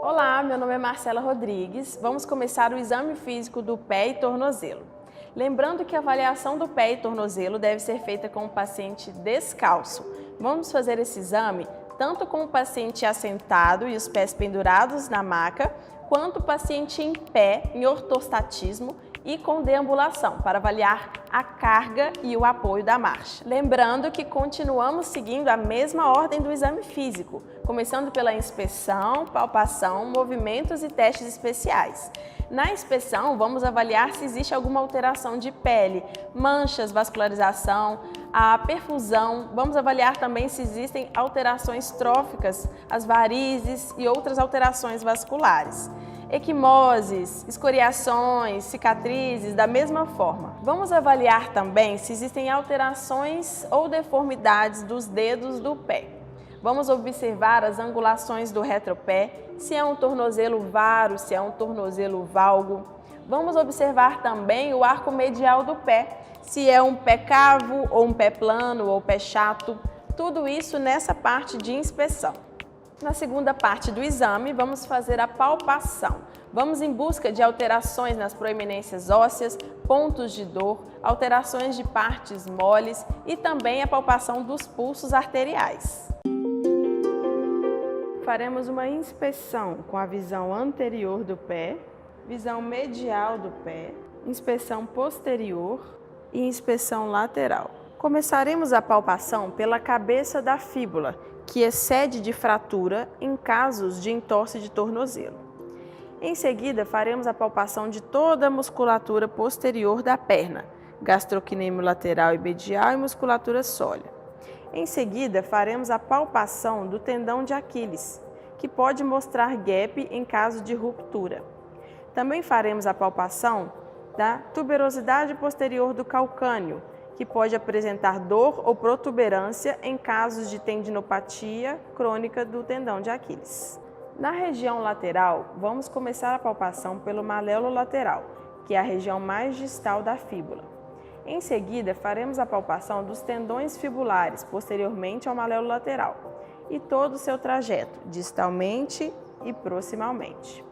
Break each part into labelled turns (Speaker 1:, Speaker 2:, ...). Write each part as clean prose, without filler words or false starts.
Speaker 1: Olá, meu nome é Marcela Rodrigues. Vamos começar o exame físico do pé e tornozelo. Lembrando que a avaliação do pé e tornozelo deve ser feita com o paciente descalço. Vamos fazer esse exame tanto com o paciente assentado e os pés pendurados na maca, quanto o paciente em pé, em ortostatismo e com deambulação, para avaliar a carga e o apoio da marcha. Lembrando que continuamos seguindo a mesma ordem do exame físico, começando pela inspeção, palpação, movimentos e testes especiais. Na inspeção, vamos avaliar se existe alguma alteração de pele, manchas, vascularização, a perfusão. Vamos avaliar também se existem alterações tróficas, as varizes e outras alterações vasculares. Equimoses, escoriações, cicatrizes, da mesma forma. Vamos avaliar também se existem alterações ou deformidades dos dedos do pé. Vamos observar as angulações do retropé, se é um tornozelo varo, se é um tornozelo valgo. Vamos observar também o arco medial do pé, se é um pé cavo ou um pé plano ou pé chato. Tudo isso nessa parte de inspeção. Na segunda parte do exame, vamos fazer a palpação. Vamos em busca de alterações nas proeminências ósseas, pontos de dor, alterações de partes moles e também a palpação dos pulsos arteriais. Faremos uma inspeção com a visão anterior do pé, visão medial do pé, inspeção posterior e inspeção lateral. Começaremos a palpação pela cabeça da fíbula, que excede de fratura em casos de entorse de tornozelo. Em seguida, faremos a palpação de toda a musculatura posterior da perna, gastrocnêmio lateral e medial e musculatura sólea. Em seguida, faremos a palpação do tendão de Aquiles, que pode mostrar gap em caso de ruptura. Também faremos a palpação da tuberosidade posterior do calcâneo, que pode apresentar dor ou protuberância em casos de tendinopatia crônica do tendão de Aquiles. Na região lateral, vamos começar a palpação pelo maléolo lateral, que é a região mais distal da fíbula. Em seguida, faremos a palpação dos tendões fibulares posteriormente ao maléolo lateral e todo o seu trajeto, distalmente e proximalmente.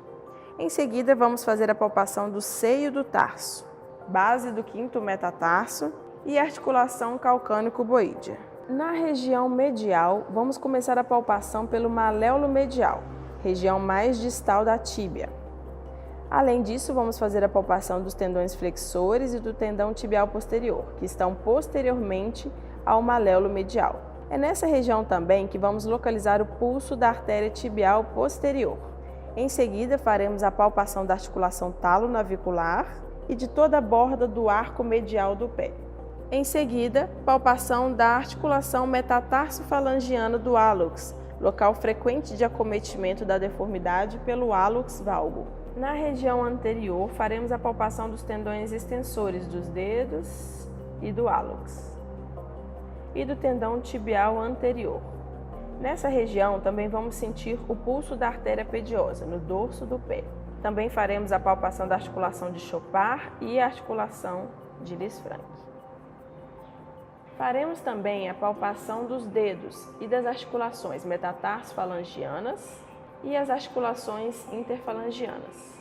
Speaker 1: Em seguida, vamos fazer a palpação do seio do tarso, base do quinto metatarso e articulação calcâneo-cuboídea. Na região medial, vamos começar a palpação pelo maléolo medial, região mais distal da tíbia. Além disso, vamos fazer a palpação dos tendões flexores e do tendão tibial posterior, que estão posteriormente ao maléolo medial. É nessa região também que vamos localizar o pulso da artéria tibial posterior. Em seguida, faremos a palpação da articulação talo-navicular e de toda a borda do arco medial do pé. Em seguida, palpação da articulação metatarso-falangiana do hálux, local frequente de acometimento da deformidade pelo hálux valgo. Na região anterior, faremos a palpação dos tendões extensores dos dedos e do hálux e do tendão tibial anterior. Nessa região, também vamos sentir o pulso da artéria pediosa, no dorso do pé. Também faremos a palpação da articulação de Chopard e a articulação de Lisfranc. Faremos também a palpação dos dedos e das articulações metatarso-falangianas e as articulações interfalangianas.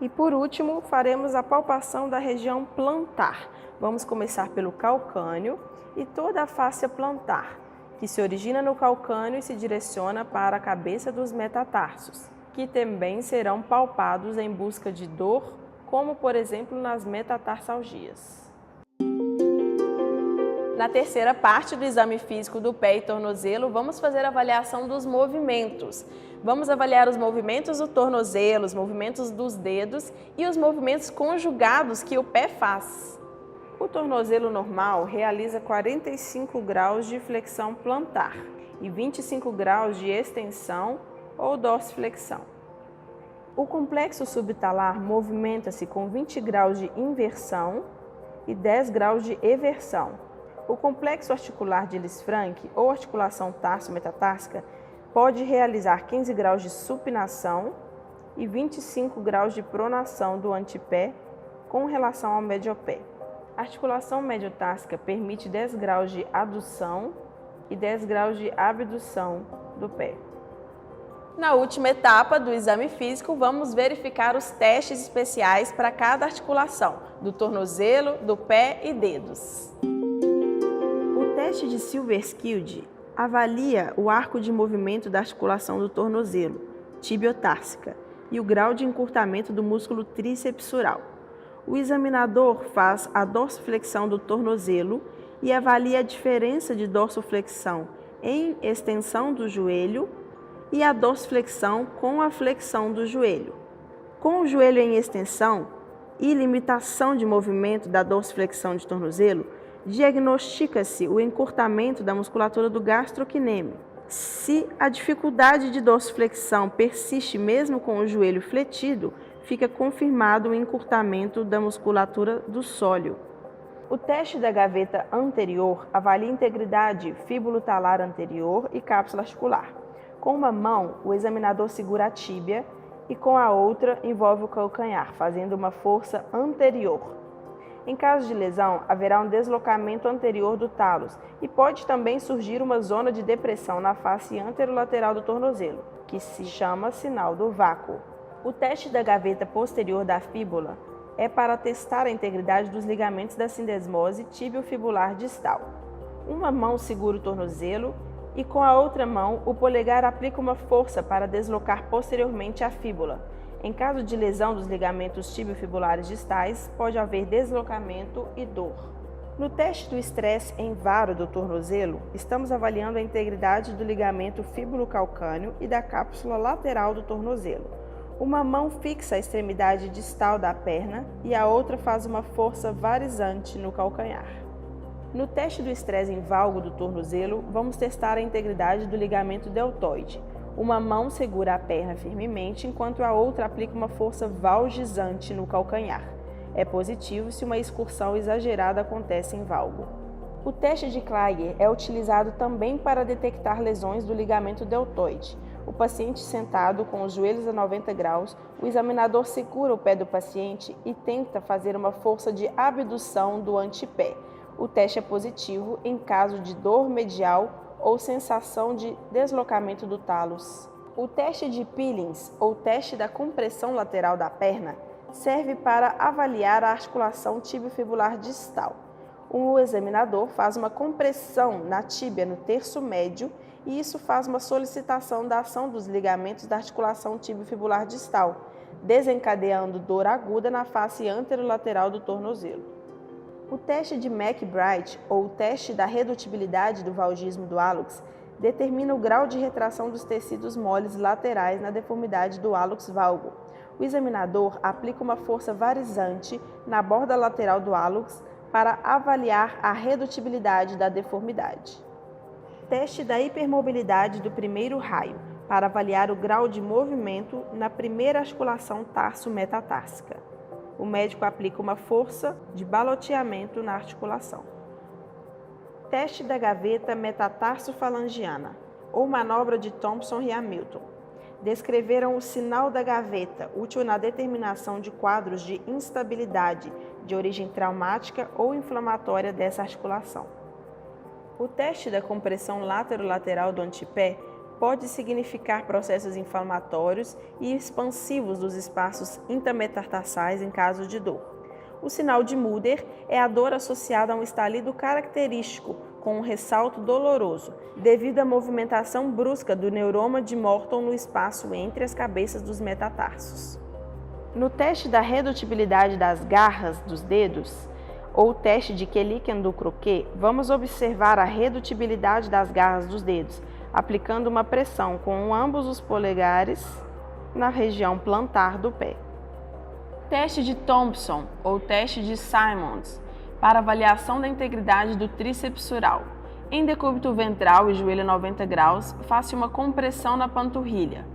Speaker 1: E por último, faremos a palpação da região plantar. Vamos começar pelo calcâneo e toda a fáscia plantar, que se origina no calcâneo e se direciona para a cabeça dos metatarsos, que também serão palpados em busca de dor, como por exemplo nas metatarsalgias. Na terceira parte do exame físico do pé e tornozelo, vamos fazer a avaliação dos movimentos. Vamos avaliar os movimentos do tornozelo, os movimentos dos dedos e os movimentos conjugados que o pé faz. O tornozelo normal realiza 45 graus de flexão plantar e 25 graus de extensão ou dorsiflexão. O complexo subtalar movimenta-se com 20 graus de inversão e 10 graus de eversão. O complexo articular de Lisfranc ou articulação tarso-metatársica pode realizar 15 graus de supinação e 25 graus de pronação do antepé com relação ao mediopé. A articulação mediotársica permite 10 graus de adução e 10 graus de abdução do pé. Na última etapa do exame físico, vamos verificar os testes especiais para cada articulação, do tornozelo, do pé e dedos. O teste de Silverskild avalia o arco de movimento da articulação do tornozelo, tibio-társica, e o grau de encurtamento do músculo tricepsural. O examinador faz a dorsiflexão do tornozelo e avalia a diferença de dorsiflexão em extensão do joelho e a dorsiflexão com a flexão do joelho. Com o joelho em extensão e limitação de movimento da dorsiflexão de tornozelo, diagnostica-se o encurtamento da musculatura do gastrocnêmio. Se a dificuldade de dorsiflexão persiste mesmo com o joelho fletido, fica confirmado o encurtamento da musculatura do sólio. O teste da gaveta anterior avalia a integridade fíbulo-talar anterior e cápsula articular. Com uma mão, o examinador segura a tíbia e com a outra envolve o calcanhar, fazendo uma força anterior. Em caso de lesão, haverá um deslocamento anterior do talos e pode também surgir uma zona de depressão na face anterolateral do tornozelo, que se chama sinal do vácuo. O teste da gaveta posterior da fíbula é para testar a integridade dos ligamentos da sindesmose tibio-fibular distal. Uma mão segura o tornozelo e com a outra mão o polegar aplica uma força para deslocar posteriormente a fíbula. Em caso de lesão dos ligamentos tibiofibulares distais, pode haver deslocamento e dor. No teste do estresse em varo do tornozelo, estamos avaliando a integridade do ligamento fíbulo-calcâneo e da cápsula lateral do tornozelo. Uma mão fixa a extremidade distal da perna e a outra faz uma força varizante no calcanhar. No teste do estresse em valgo do tornozelo, vamos testar a integridade do ligamento deltoide. Uma mão segura a perna firmemente, enquanto a outra aplica uma força valgizante no calcanhar. É positivo se uma excursão exagerada acontece em valgo. O teste de Kleiner é utilizado também para detectar lesões do ligamento deltoide. O paciente sentado com os joelhos a 90 graus, o examinador segura o pé do paciente e tenta fazer uma força de abdução do antepé. O teste é positivo em caso de dor medial ou sensação de deslocamento do talos. O teste de Pillings, ou teste da compressão lateral da perna, serve para avaliar a articulação tibiofibular distal. O examinador faz uma compressão na tíbia no terço médio e isso faz uma solicitação da ação dos ligamentos da articulação tibiofibular distal, desencadeando dor aguda na face anterolateral do tornozelo. O teste de McBride, ou o teste da redutibilidade do valgismo do hálux, determina o grau de retração dos tecidos moles laterais na deformidade do hálux valgo. O examinador aplica uma força varizante na borda lateral do hálux para avaliar a redutibilidade da deformidade. Teste da hipermobilidade do primeiro raio, para avaliar o grau de movimento na primeira articulação tarso-metatársica. O médico aplica uma força de baloteamento na articulação. Teste da gaveta metatarsofalangiana, ou manobra de Thompson e Hamilton. Descreveram o sinal da gaveta, útil na determinação de quadros de instabilidade de origem traumática ou inflamatória dessa articulação. O teste da compressão laterolateral do antepé pode significar processos inflamatórios e expansivos dos espaços intermetatarsais em caso de dor. O sinal de Mulder é a dor associada a um estalido característico, com um ressalto doloroso, devido à movimentação brusca do neuroma de Morton no espaço entre as cabeças dos metatarsos. No teste da redutibilidade das garras dos dedos, ou teste de Kelliken do croquet, vamos observar a redutibilidade das garras dos dedos, aplicando uma pressão com ambos os polegares na região plantar do pé. Teste de Thompson, ou teste de Simons, para avaliação da integridade do tricepsural. Em decúbito ventral e joelho a 90 graus, faça uma compressão na panturrilha.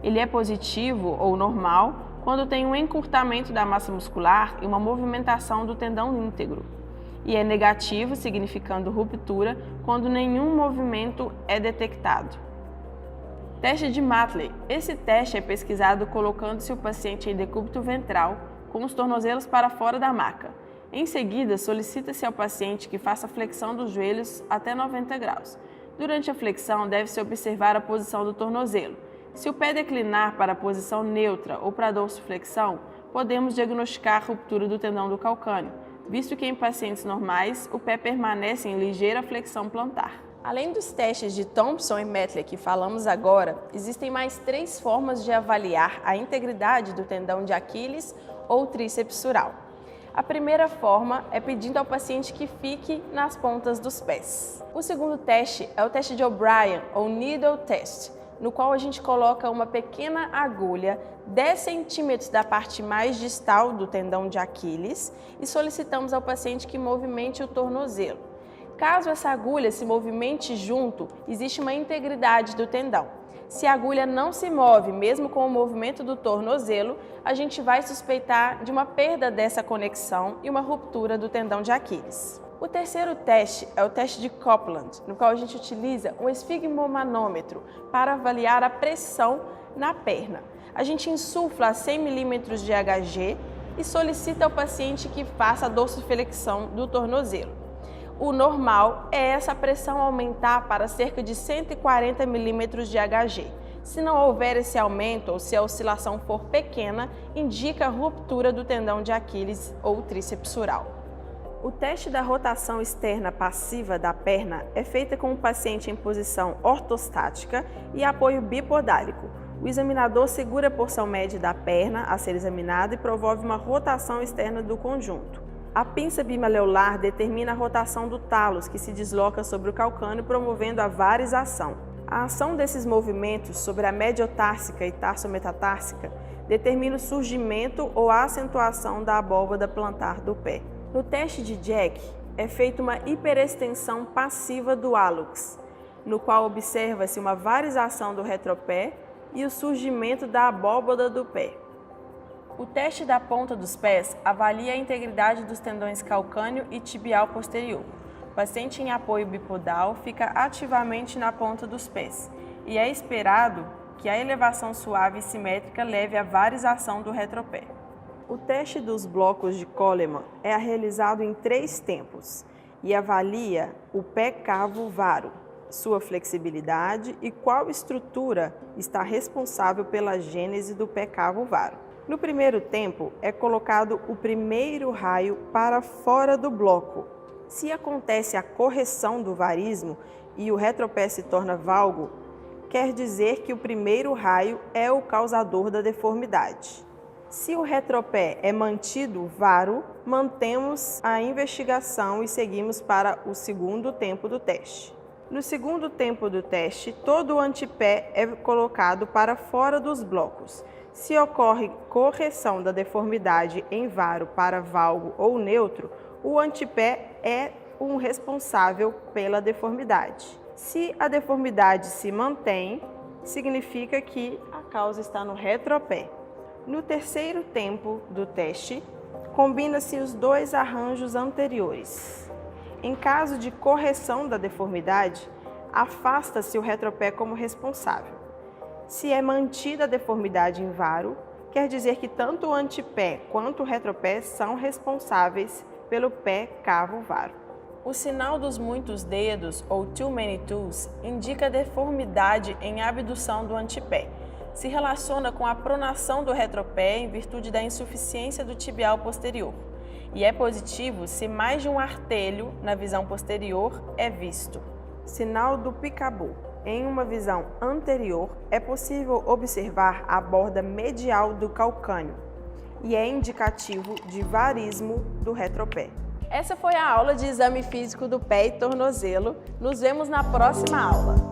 Speaker 1: Ele é positivo ou normal quando tem um encurtamento da massa muscular e uma movimentação do tendão íntegro. E é negativo, significando ruptura, quando nenhum movimento é detectado. Teste de Matley. Esse teste é pesquisado colocando-se o paciente em decúbito ventral com os tornozelos para fora da maca. Em seguida, solicita-se ao paciente que faça a flexão dos joelhos até 90 graus. Durante a flexão, deve-se observar a posição do tornozelo. Se o pé declinar para a posição neutra ou para a dorsiflexão, podemos diagnosticar a ruptura do tendão do calcâneo, visto que em pacientes normais o pé permanece em ligeira flexão plantar. Além dos testes de Thompson e Metley que falamos agora, existem mais 3 formas de avaliar a integridade do tendão de Aquiles ou tríceps sural. A primeira forma é pedindo ao paciente que fique nas pontas dos pés. O segundo teste é o teste de O'Brien, ou Needle Test, no qual a gente coloca uma pequena agulha 10 centímetros da parte mais distal do tendão de Aquiles e solicitamos ao paciente que movimente o tornozelo. Caso essa agulha se movimente junto, existe uma integridade do tendão. Se a agulha não se move, mesmo com o movimento do tornozelo, a gente vai suspeitar de uma perda dessa conexão e uma ruptura do tendão de Aquiles. O terceiro teste é o teste de Copeland, no qual a gente utiliza um esfigmomanômetro para avaliar a pressão na perna. A gente insufla a 100 mm de Hg e solicita ao paciente que faça a dorsiflexão do tornozelo. O normal é essa pressão aumentar para cerca de 140 mm de Hg. Se não houver esse aumento ou se a oscilação for pequena, indica a ruptura do tendão de Aquiles ou tríceps sural. O teste da rotação externa passiva da perna é feita com o paciente em posição ortostática e apoio bipodálico. O examinador segura a porção média da perna a ser examinada e promove uma rotação externa do conjunto. A pinça bimaleolar determina a rotação do talos, que se desloca sobre o calcâneo, promovendo a varização. A ação desses movimentos sobre a mediotársica e tarsometatársica determina o surgimento ou a acentuação da abóbada plantar do pé. No teste de Jack, é feita uma hiperextensão passiva do hálux, no qual observa-se uma varização do retropé e o surgimento da abóbada do pé. O teste da ponta dos pés avalia a integridade dos tendões calcâneo e tibial posterior. O paciente em apoio bipodal fica ativamente na ponta dos pés e é esperado que a elevação suave e simétrica leve à varização do retropé. O teste dos blocos de Coleman é realizado em 3 tempos e avalia o pé cavo-varo, sua flexibilidade e qual estrutura está responsável pela gênese do pé cavo-varo. No primeiro tempo, é colocado o primeiro raio para fora do bloco. Se acontece a correção do varismo e o retropé se torna valgo, quer dizer que o primeiro raio é o causador da deformidade. Se o retropé é mantido varo, mantemos a investigação e seguimos para o segundo tempo do teste. No segundo tempo do teste, todo o antepé é colocado para fora dos blocos. Se ocorre correção da deformidade em varo para valgo ou neutro, o antepé é um responsável pela deformidade. Se a deformidade se mantém, significa que a causa está no retropé. No terceiro tempo do teste, combina-se os 2 arranjos anteriores. Em caso de correção da deformidade, afasta-se o retropé como responsável. Se é mantida a deformidade em varo, quer dizer que tanto o antepé quanto o retropé são responsáveis pelo pé cavo-varo. O sinal dos muitos dedos, ou too many toes, indica deformidade em abdução do antepé. Se relaciona com a pronação do retropé em virtude da insuficiência do tibial posterior. E é positivo se mais de um artelho na visão posterior é visto. Sinal do Picaboo. Em uma visão anterior, é possível observar a borda medial do calcâneo e é indicativo de varismo do retropé. Essa foi a aula de exame físico do pé e tornozelo. Nos vemos na próxima aula.